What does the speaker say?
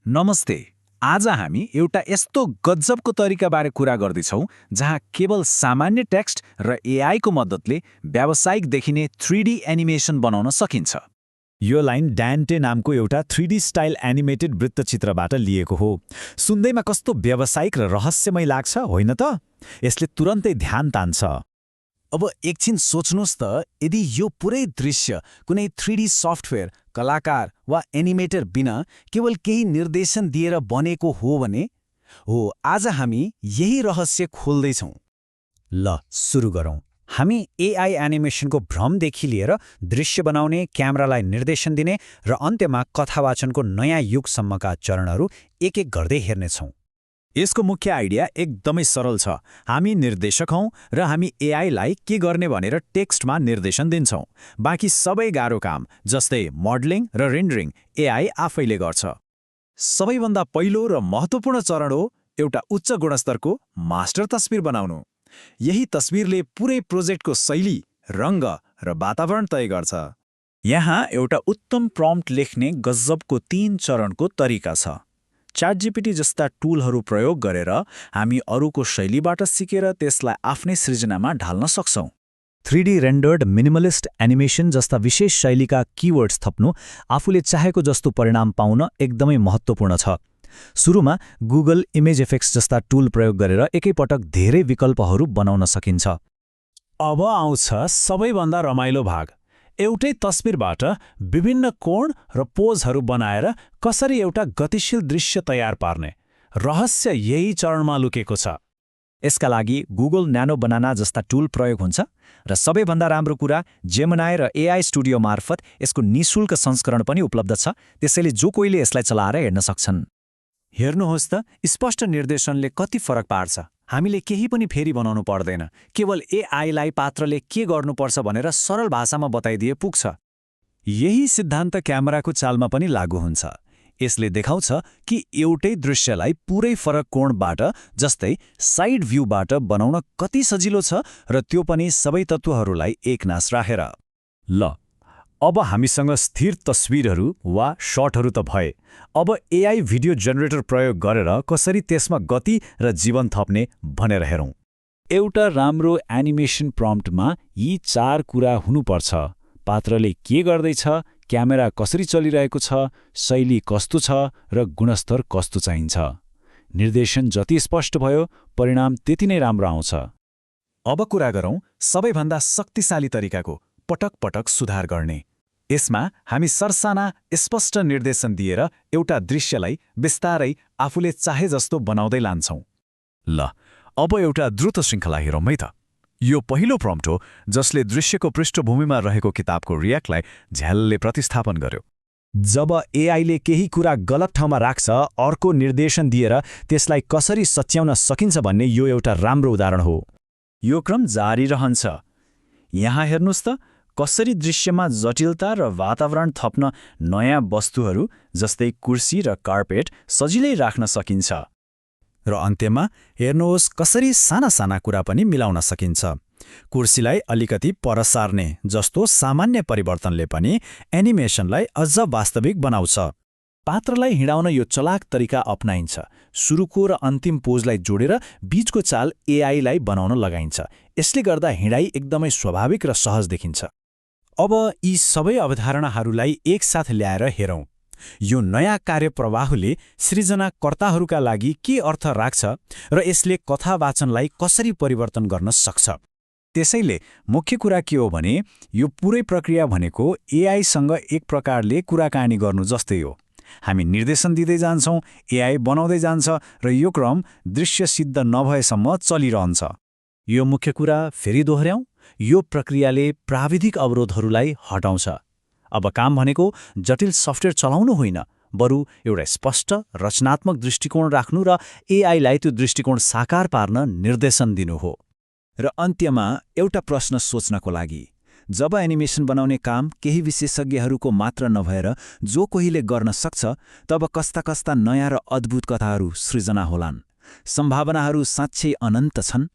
नमस्ते। आज हामी एउटा यस्तो गजबको तरिकाबारे कुरा गर्दैछौँ जहाँ केवल सामान्य टेक्स्ट र एआईको मद्दतले व्यावसायिक देखिने 3D एनिमेसन बनाउन सकिन्छ। यो लाइन ड्यान्टे नामको एउटा 3D स्टाइल एनिमेटेड वृत्तचित्रबाट लिएको हो। सुन्दैमा कस्तो व्यावसायिक र रहस्यमय लाग्छ, होइन त? यसले तुरन्तै ध्यान तान्छ। अब एकछिन सोच्नुहोस् त, यदि यो पुरै दृश्य कुनै 3D सफ्टवेयर, कलाकार वा एनिमेटर बिना केवल केही निर्देशन दिएर बनेको हो भने? हो, आज हामी यही रहस्य खोल्दैछौँ। ल सुरु गरौँ। हामी एआई एनिमेसनको भ्रमदेखि लिएर दृश्य बनाउने, क्यामेरालाई निर्देशन दिने र अन्त्यमा कथावाचनको नयाँ युगसम्मका चरणहरू एक एक गर्दै हेर्नेछौँ। यसको मुख्य आइडिया एकदमै सरल छ। हामी निर्देशक हौं र हामी एआईलाई के गर्ने भनेर टेक्स्टमा निर्देशन दिन्छौं। बाँकी सबै गाह्रो काम जस्तै मोडलिङ र रेन्डरिङ एआई आफैले गर्छ। सबैभन्दा पहिलो र महत्त्वपूर्ण चरण हो एउटा उच्च गुणस्तरको मास्टर तस्बिर बनाउनु। यही तस्बिरले पुरै प्रोजेक्टको शैली, रङ्ग र वातावरण तय गर्छ। यहाँ एउटा उत्तम प्रम्प्ट लेख्ने गजबको 3 चरणको तरिका छ। ChatGPT जस्ता टुलहरू प्रयोग गरेर हामी अरूको शैलीबाट सिकेर त्यसलाई आफ्नै सृजनामा ढाल्न सक्छौँ। 3D रेन्डर्ड मिनिमलिस्ट एनिमेसन जस्ता विशेष शैलीका किवर्ड्स थप्नु आफूले चाहेको जस्तो परिणाम पाउन एकदमै महत्त्वपूर्ण छ। सुरुमा गुगल इमेज इफेक्ट्स जस्ता टुल प्रयोग गरेर एकैपटक धेरै विकल्पहरू बनाउन सकिन्छ। अब आउँछ सबैभन्दा रमाइलो भाग। एउटै तस्बिरबाट विभिन्न कोण र पोजहरू बनाएर कसरी एउटा गतिशील दृश्य तयार पार्ने। रहस्य यही चरणमा लुकेको छ। यसका लागि गुगल न्यानो बनाना जस्ता टुल प्रयोग हुन्छ र सबैभन्दा राम्रो कुरा, जेमिनाई र एआई स्टुडियो मार्फत यसको निःशुल्क संस्करण पनि उपलब्ध छ। त्यसैले जो कोहीले यसलाई चलाएर हेर्न सक्छन्। हेर्नुहोस् त, स्पष्ट निर्देशनले कति फरक पार्छ। हामीले केही पनि फेरि बनाउनु पर्दैन। केवल एआईलाई पात्रले के गर्नुपर्छ भनेर सरल भाषामा बताइदिए पुग्छ। यही सिद्धान्त क्यामेराको चालमा पनि लागू हुन्छ। यसले देखाउँछ कि एउटै दृश्यलाई पुरै फरक कोणबाट, जस्तै साइड भ्यूबाट बनाउन कति सजिलो छ, र त्यो पनि सबै तत्त्वहरूलाई एकनास राखेर। ल अब हामीसँग स्थिर तस्बिरहरू वा शटहरू त भए। अब एआई भिडियो जेनेरेटर प्रयोग गरेर कसरी त्यसमा गति र जीवन थप्ने भनेर हेरौँ। एउटा राम्रो एनिमेसन प्रम्प्टमा यी 4 कुरा हुनुपर्छ। पात्रले के गर्दैछ, क्यामेरा कसरी चलिरहेको छ, शैली कस्तो छ र गुणस्तर कस्तो चाहिन्छ। निर्देशन जति स्पष्ट भयो, परिणाम त्यति नै राम्रो आउँछ। अब कुरा गरौँ सबैभन्दा शक्तिशाली तरिकाको, पटक पटक सुधार गर्ने। यसमा हामी सरसाना स्पष्ट निर्देशन दिएर एउटा दृश्यलाई बिस्तारै आफूले चाहे जस्तो बनाउँदै लान्छौँ। ल अब एउटा द्रुत श्रृङ्खला हेरौँ है त। यो पहिलो प्रम्प्ट हो जसले दृश्यको पृष्ठभूमिमा रहेको किताबको रियाक्टलाई झ्यालले प्रतिस्थापन गर्यो। जब एआईले केही कुरा गलत ठाउँमा राख्छ, अर्को निर्देशन दिएर त्यसलाई कसरी सच्याउन सकिन्छ भन्ने यो एउटा राम्रो उदाहरण हो। यो क्रम जारी रहन्छ। यहाँ हेर्नुहोस् त, कसरी दृश्यमा जटिलता र वातावरण थप्न नयाँ वस्तुहरू जस्तै कुर्सी र कार्पेट सजिलै राख्न सकिन्छ। र अन्त्यमा हेर्नुहोस् कसरी साना साना कुरा पनि मिलाउन सकिन्छ। कुर्सीलाई अलिकति पर सार्ने जस्तो सामान्य परिवर्तनले पनि एनिमेसनलाई अझ वास्तविक बनाउँछ। पात्रलाई हिँडाउन यो चलाक तरिका अपनाइन्छ। सुरुको र अन्तिम पोजलाई जोडेर बीचको चाल एआईलाई बनाउन लगाइन्छ। यसले गर्दा हिँडाइ एकदमै स्वाभाविक र सहज देखिन्छ। अब यी सबै अवधारणाहरूलाई एकसाथ ल्याएर हेरौँ। यो नयाँ कार्यप्रवाहले सृजनाकर्ताहरूका लागि के अर्थ राख्छ र यसले कथावाचनलाई कसरी परिवर्तन गर्न सक्छ। त्यसैले मुख्य कुरा के हो भने, यो पुरै प्रक्रिया भनेको एआईसँग एक प्रकारले कुराकानी गर्नु जस्तै हो। हामी निर्देशन दिँदै जान्छौँ, एआई बनाउँदै जान्छ र यो क्रम दृश्य सिद्ध नभएसम्म चलिरहन्छ। यो मुख्य कुरा फेरि दोहोर्याउँ, यो प्रक्रियाले प्राविधिक अवरोधहरूलाई हटाउँछ। अब काम भनेको जटिल सफ्टवेयर चलाउनु होइन, बरु एउटा स्पष्ट रचनात्मक दृष्टिकोण राख्नु र एआईलाई त्यो दृष्टिकोण साकार पार्न निर्देशन दिनु हो। र अन्त्यमा एउटा प्रश्न सोच्नको लागि, जब एनिमेसन बनाउने काम केही विशेषज्ञहरूको मात्र नभएर जो कोहीले गर्न सक्छ, तब कस्ता कस्ता नयाँ र अद्भुत कथाहरू सृजना होलान्। सम्भावनाहरू साँच्चै अनन्त छन्।